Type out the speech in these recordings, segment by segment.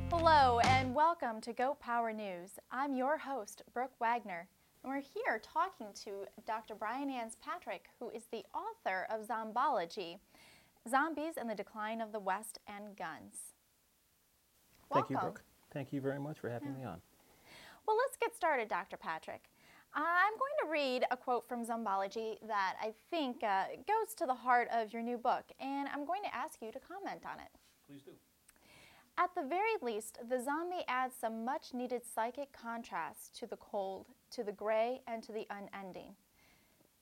Hello and welcome to Goat Power News. I'm your host, Brooke Wagner, and we're here talking to Dr. Brian Ans Patrick, who is the author of Zombology, Zombies and the Decline of the West and Guns. Thank you, Welcome. Brooke. Thank you very much for having me on. Well, let's get started, Dr. Patrick. I'm going to read a quote from Zombology that I think goes to the heart of your new book, and I'm going to ask you to comment on it. Please do. At the very least, the zombie adds some much-needed psychic contrast to the cold, to the gray, and to the unending.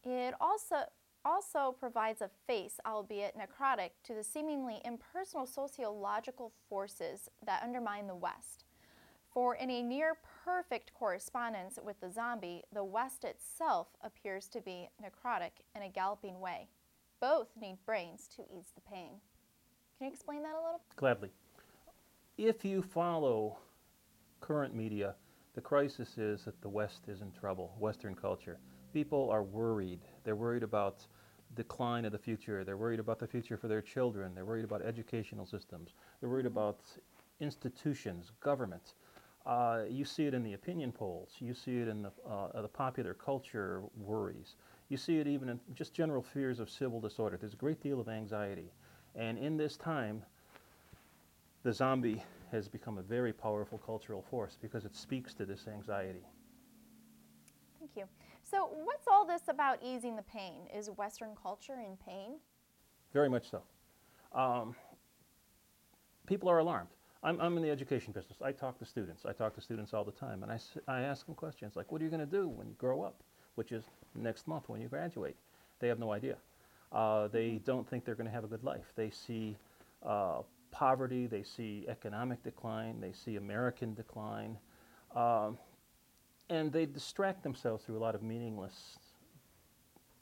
It also provides a face, albeit necrotic, to the seemingly impersonal sociological forces that undermine the West. For in a near-perfect correspondence with the zombie, the West itself appears to be necrotic in a galloping way. Both need brains to ease the pain. Can you explain that a little? Gladly. If you follow current media, the crisis is that the West is in trouble, Western culture. People are worried. They're worried about decline of the future. They're worried about the future for their children. They're worried about educational systems. They're worried about institutions, government. You see it in the opinion polls. You see it in the popular culture worries. You see it even in just general fears of civil disorder. There's a great deal of anxiety. And in this time, the zombie has become a very powerful cultural force because it speaks to this anxiety. Thank you. So what's all this about easing the pain? Is Western culture in pain? Very much so. People are alarmed. I'm in the education business. I talk to students. I talk to students all the time. And I ask them questions like, what are you going to do when you grow up? Which is next month when you graduate. They have no idea. They don't think they're going to have a good life. They see poverty, they see economic decline, they see American decline, and they distract themselves through a lot of meaningless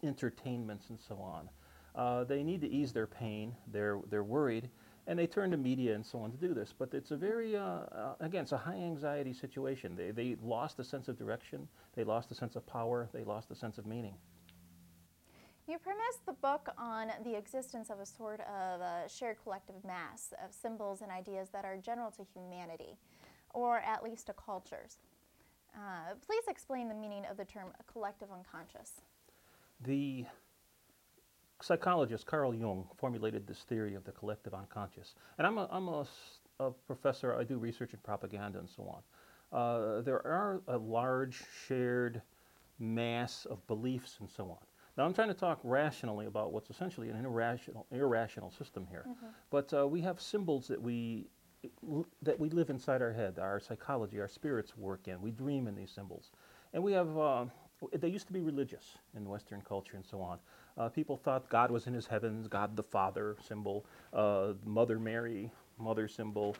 entertainments and so on. They need to ease their pain. They're worried, and they turn to media and so on to do this. But it's a very, again, it's a high anxiety situation. They lost a sense of direction. They lost a sense of power. They lost a sense of meaning. You premise the book on the existence of a sort of a shared collective mass of symbols and ideas that are general to humanity, or at least to cultures. Please explain the meaning of the term collective unconscious. The psychologist Carl Jung formulated this theory of the collective unconscious. And I'm a professor. I do research in propaganda and so on. There are a large shared mass of beliefs and so on. Now, I'm trying to talk rationally about what's essentially an irrational system here. Mm-hmm. But we have symbols that we live inside our head, our psychology, our spirits work in. We dream in these symbols. And we have, they used to be religious in Western culture and so on. People thought God was in his heavens, God the Father symbol, Mother Mary, Mother symbol,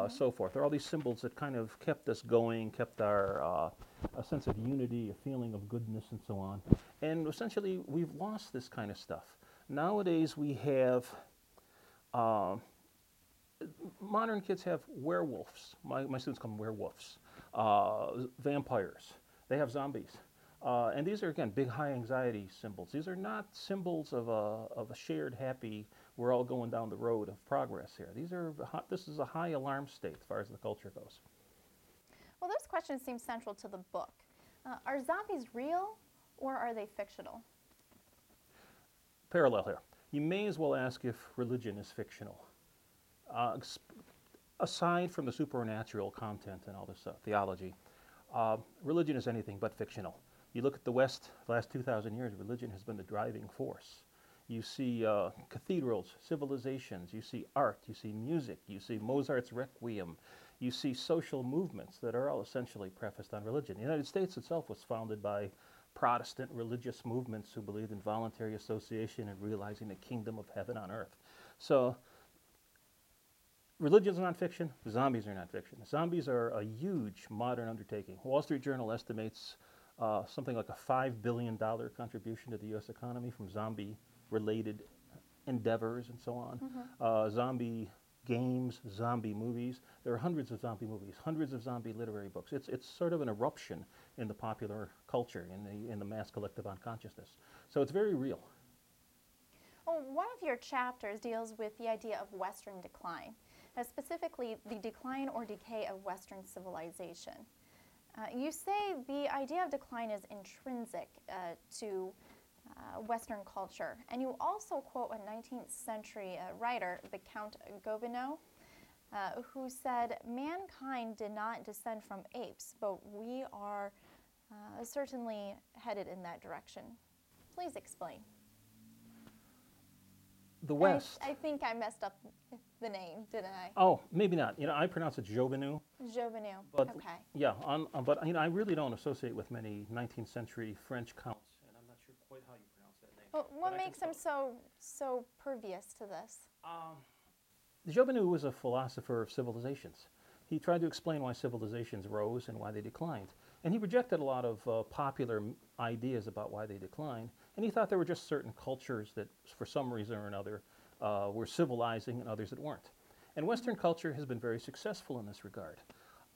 so forth. There are all these symbols that kind of kept us going, kept our a sense of unity, a feeling of goodness, and so on. And essentially, we've lost this kind of stuff. Nowadays, we have, modern kids have werewolves. My students call them werewolves. Vampires. They have zombies. And these are, again, big, high anxiety symbols. These are not symbols of a shared, happy, we're all going down the road of progress here. This is a high alarm state as far as the culture goes. Well, those questions seem central to the book. Are zombies real, or are they fictional? Parallel here. You may as well ask if religion is fictional. Aside from the supernatural content and all this theology, religion is anything but fictional. You look at the West, the last 2,000 years, religion has been the driving force. You see cathedrals, civilizations, you see art, you see music, you see Mozart's Requiem, you see social movements that are all essentially prefaced on religion. The United States itself was founded by Protestant religious movements who believed in voluntary association and realizing the kingdom of heaven on earth. So religion's not fiction, zombies are not fiction. Zombies are a huge modern undertaking. Wall Street Journal estimates something like a $5 billion contribution to the U.S. economy from zombie-related endeavors and so on. Mm-hmm. Zombie games, zombie movies. There are hundreds of zombie movies, hundreds of zombie literary books. It's sort of an eruption in the popular culture, in the mass collective unconsciousness. So it's very real. Well, one of your chapters deals with the idea of Western decline, specifically the decline or decay of Western civilization. You say the idea of decline is intrinsic to Western culture, and you also quote a 19th century writer, the Count Gobineau, who said, "Mankind did not descend from apes, but we are certainly headed in that direction." Please explain. The West. I think I messed up the name, didn't I? Oh, maybe not. I pronounce it Jobineau. Jobineau. But Okay. yeah, but I really don't associate with many 19th century French counts, and I'm not sure quite how you pronounce that name. Well, what But I can makes him so pervious to this? Jobineau was a philosopher of civilizations. He tried to explain why civilizations rose and why they declined. And he rejected a lot of popular ideas about why they declined. And he thought there were just certain cultures that, for some reason or another, were civilizing and others that weren't. And Western culture has been very successful in this regard.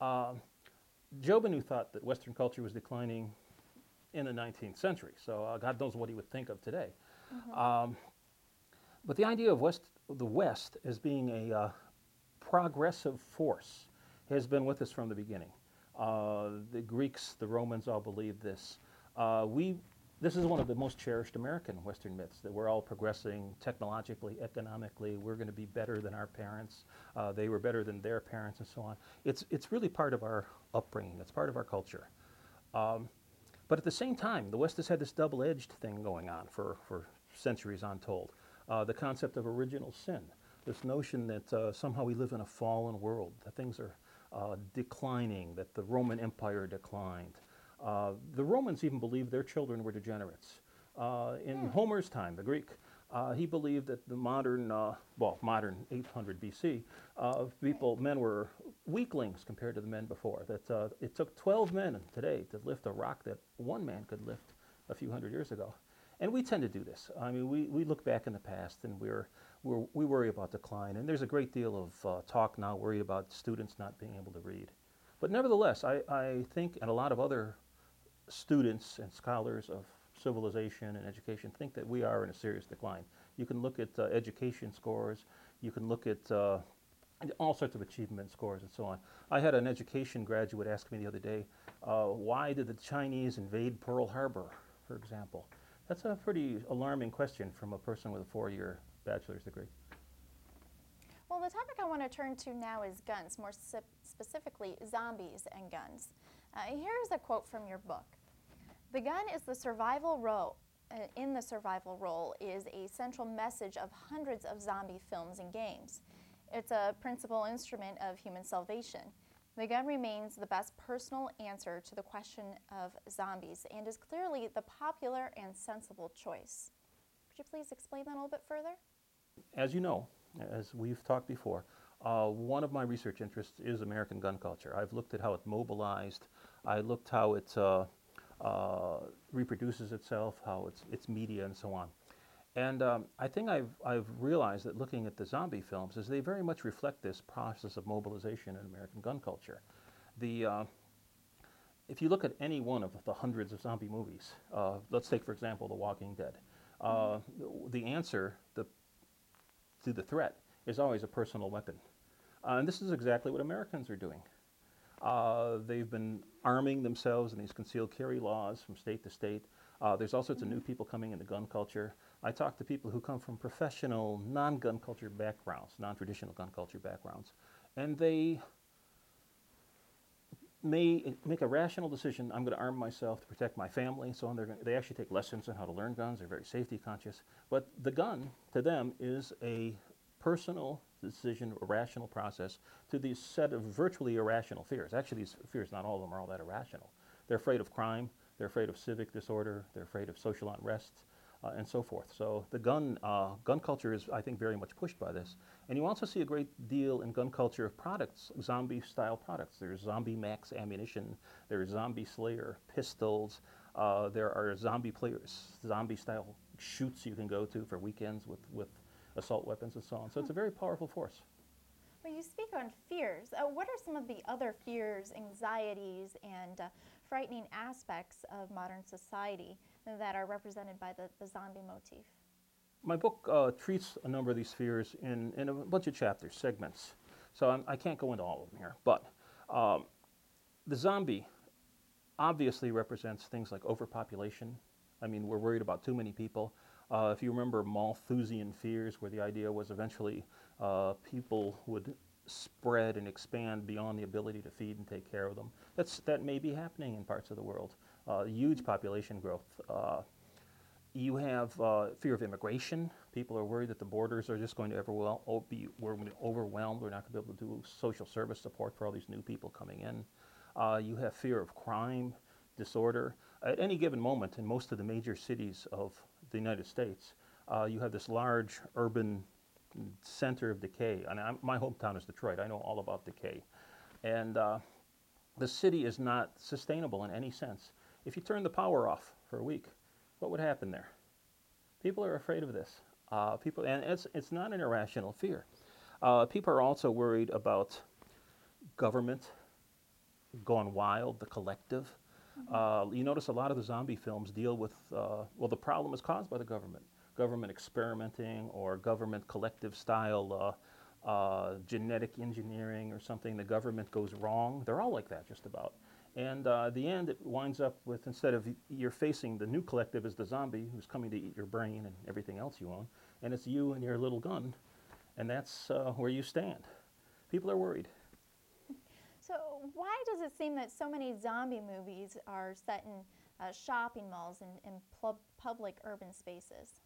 Jobineau thought that Western culture was declining in the 19th century, so God knows what he would think of today. But the idea of the West as being a progressive force has been with us from the beginning. The Greeks, the Romans all believed this. This is one of the most cherished American Western myths, that we're all progressing technologically, economically. We're going to be better than our parents. They were better than their parents, and so on. It's really part of our upbringing. It's part of our culture. But at the same time, the West has had this double-edged thing going on for centuries untold. The concept of original sin, this notion that somehow we live in a fallen world, that things are declining, that the Roman Empire declined. The Romans even believed their children were degenerates. In Homer's time, the Greek, he believed that the modern 800 BC, men were weaklings compared to the men before. That it took 12 men today to lift a rock that one man could lift a few hundred years ago. And we tend to do this. I mean, we look back in the past and we worry about decline. And there's a great deal of talk now, worried about students not being able to read. But nevertheless, I think, and a lot of other students and scholars of civilization and education think that we are in a serious decline. You can look at education scores. You can look at all sorts of achievement scores and so on. I had an education graduate ask me the other day, why did the Chinese invade Pearl Harbor, for example? That's a pretty alarming question from a person with a 4-year bachelor's degree. Well, the topic I want to turn to now is guns, more specifically zombies and guns. Here's a quote from your book. "The gun is the survival role. In the survival role is a central message of hundreds of zombie films and games. It's a principal instrument of human salvation. The gun remains the best personal answer to the question of zombies and is clearly the popular and sensible choice." Could you please explain that a little bit further? As you know, as we've talked before, one of my research interests is American gun culture. I've looked at how it mobilized. I looked how it reproduces itself, how its media, and so on. And I think I've realized that looking at the zombie films is they very much reflect this process of mobilization in American gun culture. If you look at any one of the hundreds of zombie movies, let's take, for example, The Walking Dead, the answer to the threat is always a personal weapon. And this is exactly what Americans are doing. They've been arming themselves in these concealed carry laws from state to state. There's all sorts of new people coming into gun culture. I talk to people who come from professional, non-gun culture backgrounds, non-traditional gun culture backgrounds, and they may make a rational decision, I'm going to arm myself to protect my family, so on. They actually take lessons on how to learn guns. They're very safety conscious. But the gun, to them, is a personal decision, a rational process to these set of virtually irrational fears. Actually, these fears, not all of them are all that irrational. They're afraid of crime. They're afraid of civic disorder. They're afraid of social unrest, and so forth. So the gun culture is, I think, very much pushed by this. And you also see a great deal in gun culture of products, zombie-style products. There's Zombie Max ammunition. There's Zombie Slayer pistols. There are zombie-style shoots you can go to for weekends with assault weapons and so on. So it's a very powerful force. Well, you speak on fears. What are some of the other fears, anxieties, and frightening aspects of modern society that are represented by the zombie motif? My book treats a number of these fears in a bunch of chapters, segments. So I can't go into all of them here. But um, the zombie obviously represents things like overpopulation. I mean, we're worried about too many people. If you remember Malthusian fears, where the idea was eventually people would spread and expand beyond the ability to feed and take care of them. That may be happening in parts of the world. Huge population growth. You have fear of immigration. People are worried that the borders are just going to be overwhelmed. We're not going to be able to do social service support for all these new people coming in. You have fear of crime, disorder. At any given moment, in most of the major cities of the United States, you have this large urban center of decay. And my hometown is Detroit. I know all about decay. And the city is not sustainable in any sense. If you turn the power off for a week, what would happen there? People are afraid of this. And it's not an irrational fear. People are also worried about government gone wild, the collective. You notice a lot of the zombie films deal with, the problem is caused by the government experimenting or government collective style genetic engineering or something. The government goes wrong. They're all like that, just about. And the end, it winds up with, instead of you're facing the new collective as the zombie who's coming to eat your brain and everything else you own, and it's you and your little gun, and that's where you stand. People are worried. So, why does it seem that so many zombie movies are set in shopping malls and public urban spaces?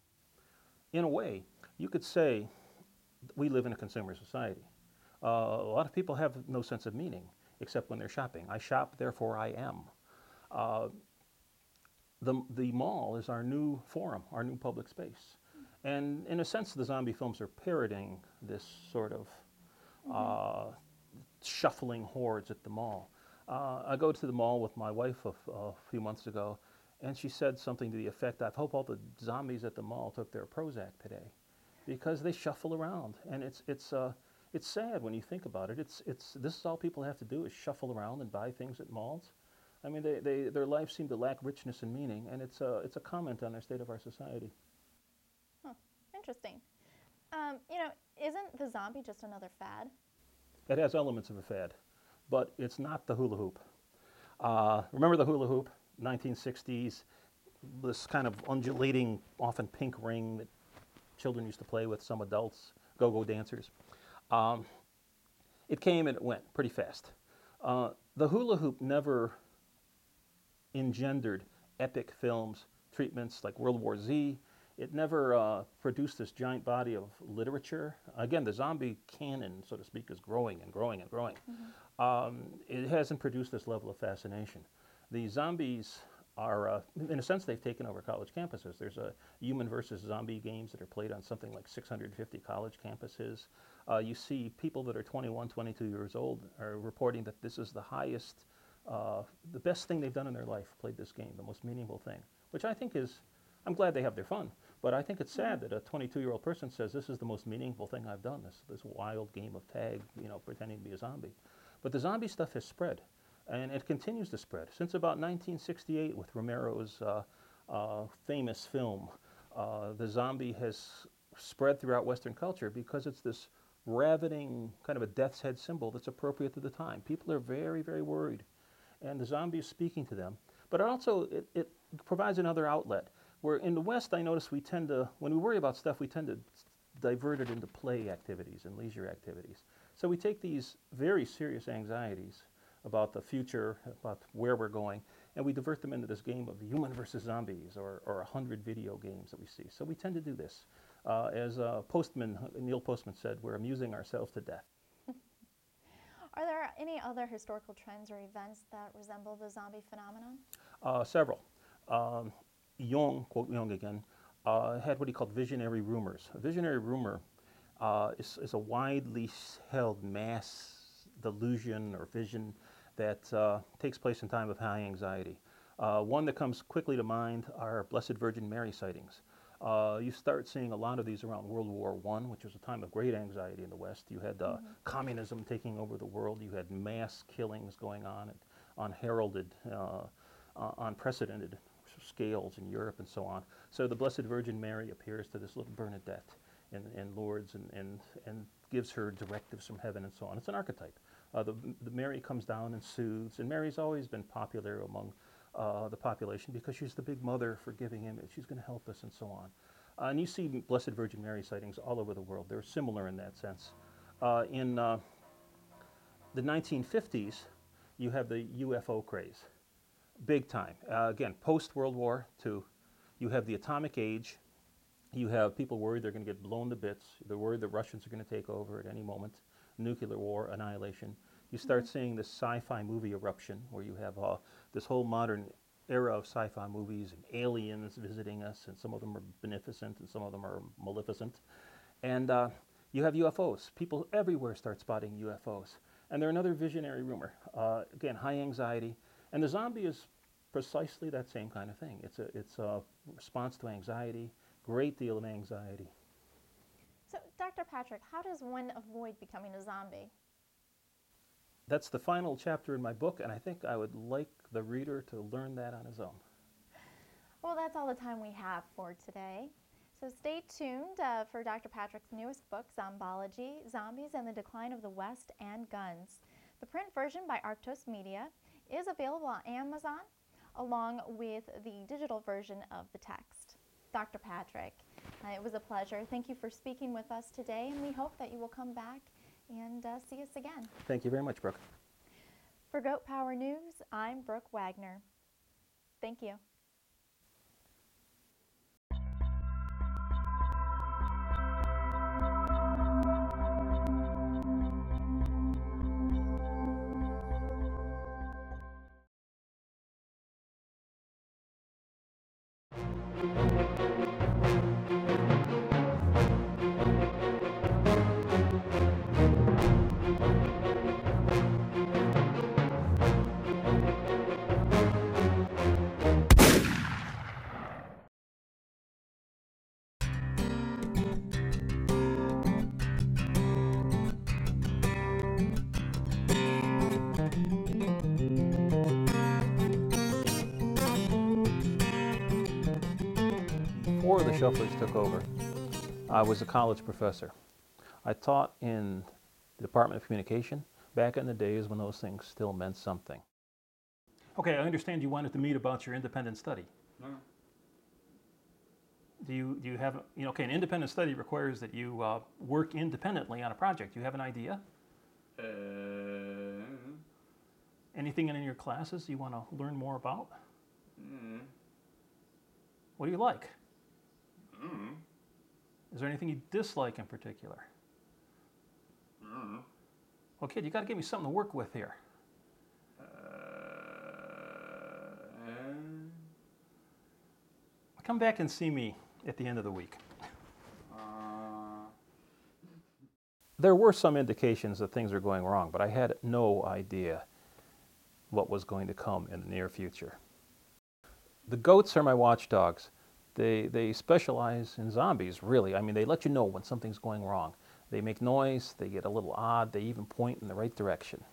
In a way, you could say we live in a consumer society. A lot of people have no sense of meaning except when they're shopping. I shop, therefore I am. The mall is our new forum, our new public space. And in a sense, the zombie films are parroting this sort of shuffling hordes at the mall. I go to the mall with my wife a few months ago, and she said something to the effect, I hope all the zombies at the mall took their Prozac today, because they shuffle around. And it's sad when you think about it. This is all people have to do is shuffle around and buy things at malls. I mean, their lives seem to lack richness and meaning, and it's a comment on the state of our society. Huh. Interesting. Isn't the zombie just another fad? It has elements of a fad, but it's not the hula hoop. Remember the hula hoop, 1960s, this kind of undulating, often pink ring that children used to play with, some adults, go-go dancers. It came and it went pretty fast. The hula hoop never engendered epic films, treatments like World War Z. It never produced this giant body of literature. Again, the zombie canon, so to speak, is growing and growing and growing. It hasn't produced this level of fascination. The zombies are, in a sense, they've taken over college campuses. There's a human versus zombie games that are played on something like 650 college campuses. You see people that are 21, 22 years old are reporting that this is the highest, the best thing they've done in their life, played this game, the most meaningful thing, which I think is, I'm glad they have their fun, but I think it's sad that a 22-year-old person says this is the most meaningful thing I've done, this wild game of tag, pretending to be a zombie. But the zombie stuff has spread, and it continues to spread. Since about 1968 with Romero's famous film, the zombie has spread throughout Western culture because it's this ravening, kind of a death's head symbol that's appropriate to the time. People are very, very worried, and the zombie is speaking to them. But also, it provides another outlet. Where in the West, I notice we tend to, when we worry about stuff, we tend to divert it into play activities and leisure activities. So we take these very serious anxieties about the future, about where we're going, and we divert them into this game of human versus zombies or 100 video games that we see. So we tend to do this. As Neil Postman said, we're amusing ourselves to death. Are there any other historical trends or events that resemble the zombie phenomenon? Several. Jung, quote Jung again, had what he called visionary rumors. A visionary rumor is a widely held mass delusion or vision that takes place in time of high anxiety. One that comes quickly to mind are Blessed Virgin Mary sightings. You start seeing a lot of these around World War I, which was a time of great anxiety in the West. You had communism taking over the world. You had mass killings going on, unheralded, unprecedented scales in Europe and so on. So the Blessed Virgin Mary appears to this little Bernadette in Lourdes and gives her directives from heaven and so on. It's an archetype. The Mary comes down and soothes, and Mary's always been popular among the population because she's the big mother, forgiving image. She's going to help us and so on. And you see Blessed Virgin Mary sightings all over the world. They're similar in that sense. In the 1950s, you have the UFO craze, big time. Again, post-World War II, you have the atomic age. You have people worried they're going to get blown to bits. They're worried the Russians are going to take over at any moment. Nuclear war, annihilation. You start seeing this sci-fi movie eruption where you have this whole modern era of sci-fi movies and aliens visiting us, and some of them are beneficent and some of them are maleficent. And you have UFOs. People everywhere start spotting UFOs. And they're another visionary rumor. Again, high anxiety. And the zombie is precisely that same kind of thing. It's a response to anxiety, great deal of anxiety. So, Dr. Patrick, how does one avoid becoming a zombie? That's the final chapter in my book, and I think I would like the reader to learn that on his own. Well, that's all the time we have for today. So stay tuned for Dr. Patrick's newest book, Zombology, Zombies and the Decline of the West and Guns. The print version by Arctos Media is available on Amazon, along with the digital version of the text. Dr. Patrick, it was a pleasure. Thank you for speaking with us today, and we hope that you will come back and see us again. Thank you very much, Brooke. For Goat Power News, I'm Brooke Wagner. Thank you. Before the Shufflers took over, I was a college professor. I taught in the Department of Communication back in the days when those things still meant something. Okay, I understand you wanted to meet about your independent study. No. Do you have, okay, an independent study requires that you work independently on a project. Do you have an idea? Anything in your classes you want to learn more about? What do you like? Is there anything you dislike in particular? Well, kid, you got to give me something to work with here. Come back and see me at the end of the week. There were some indications that things were going wrong, but I had no idea what was going to come in the near future. The goats are my watchdogs. They specialize in zombies, really. I mean, they let you know when something's going wrong. They make noise, they get a little odd, they even point in the right direction.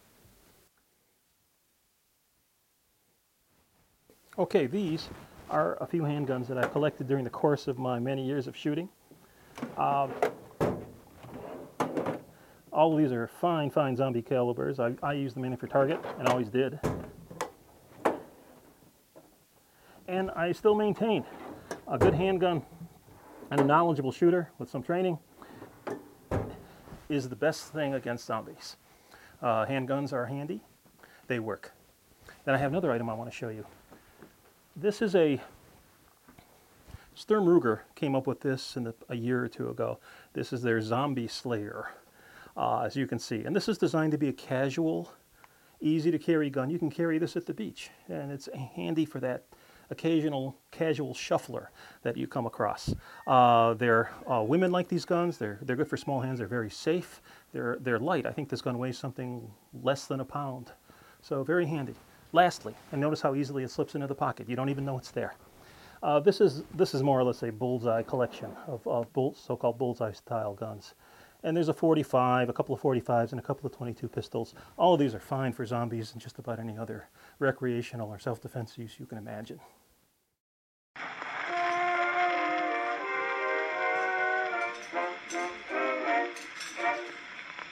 Okay, these are a few handguns that I collected during the course of my many years of shooting. All of these are fine zombie calibers. I use them mainly for target, and always did. And I still maintain a good handgun and a knowledgeable shooter with some training is the best thing against zombies. Handguns are handy. They work. Then I have another item I want to show you. This is a Sturm Ruger came up with this a year or two ago. This is their Zombie Slayer, as you can see. And this is designed to be a casual, easy to carry gun. You can carry this at the beach, and it's handy for that occasional casual shuffler that you come across. Women like these guns. They're good for small hands. They're very safe. They're light. I think this gun weighs something less than a pound. So very handy. Lastly, and notice how easily it slips into the pocket. You don't even know it's there. This is more or less a bullseye collection of so-called bullseye style guns. And there's a 45, a couple of 45s, and a couple of 22 pistols. All of these are fine for zombies and just about any other recreational or self-defense use you can imagine.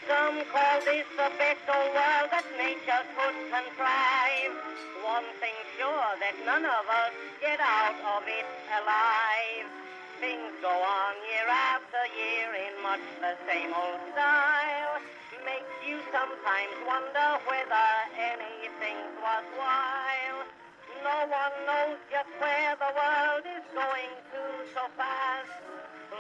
Some call this the best old world that nature could contrive. One thing sure, that none of us get out of it alive. Things go on year after year in much the same old style. Makes you sometimes wonder whether anything's worthwhile. No one knows just where the world is going to so fast.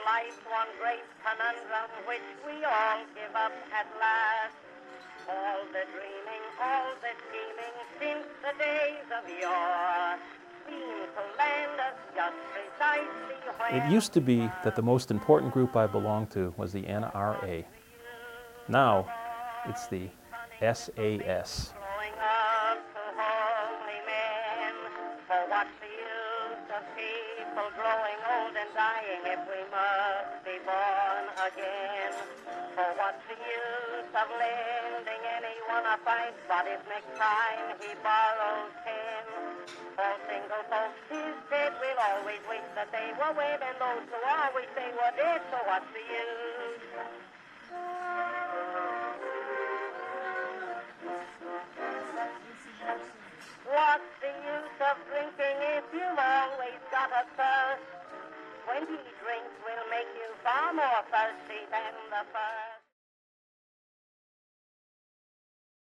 Life's one great conundrum which we all give up at last. All the dreaming, all the scheming since the days of yore seem to land us just precisely where... It used to be that the most important group I belonged to was the NRA. Now, it's the SAS. Growing up to holy men, for what's the use of people growing old and dying if we must be born again? For what's the use of lending anyone a fight, but if next time he borrows 10? For single folks, his dead will always wish that they were wed, and those who are wish they were dead, so what's the use? What's the use of drinking if you've always got a thirst? 20 drinks will make you far more thirsty than the first.